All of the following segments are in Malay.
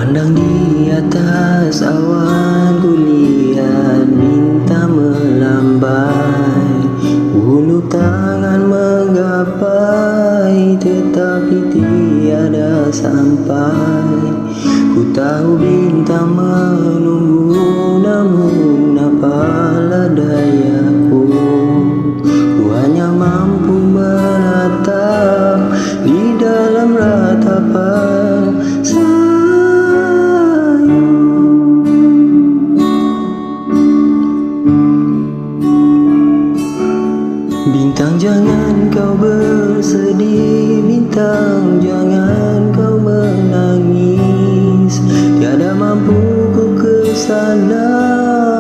Pandang di atas awan, ku lihat bintang melambai. Ulu tangan menggapai, tetapi tiada sampai. Ku tahu bintang menunggu, namun apalah dayaku. Ku hanya mampu menatap di dalam ratapan bintang. Jangan kau bersedih, bintang, jangan kau menangis. Tiada mampu ku ke sana,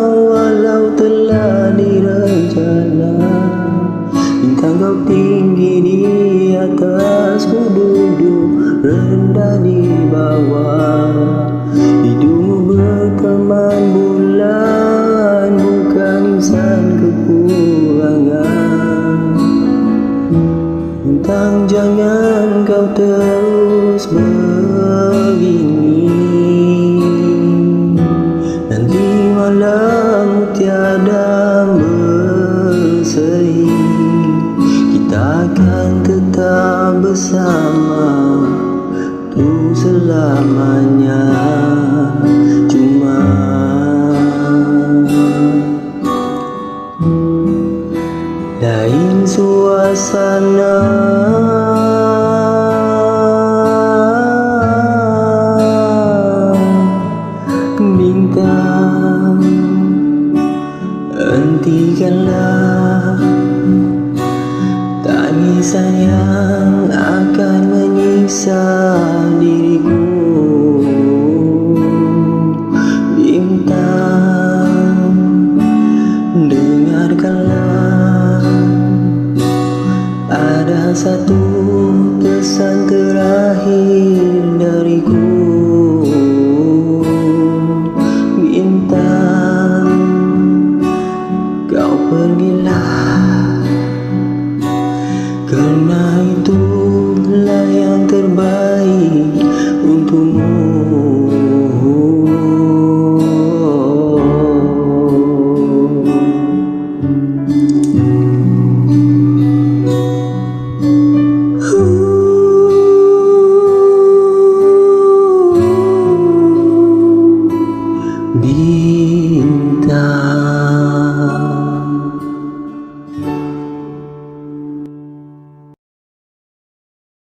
walau telah direncana. Bintang, kau tinggi di atas, ku duduk rendah di bawah. Hidungmu berteman bulan, bukan insan kekurangan. Bintang, jangan kau terus begini. Nanti malam tiada berseri, kita akan tetap bersama untuk selamanya. Cuma lain suasana. Bintang, hentikanlah tangisan yang akan menyiksa diriku. Bintang, dengarkanlah, ada satu pesan terakhir dariku. Bintang, kau pergilah, karena itulah yang terbaik untukmu. Bintang.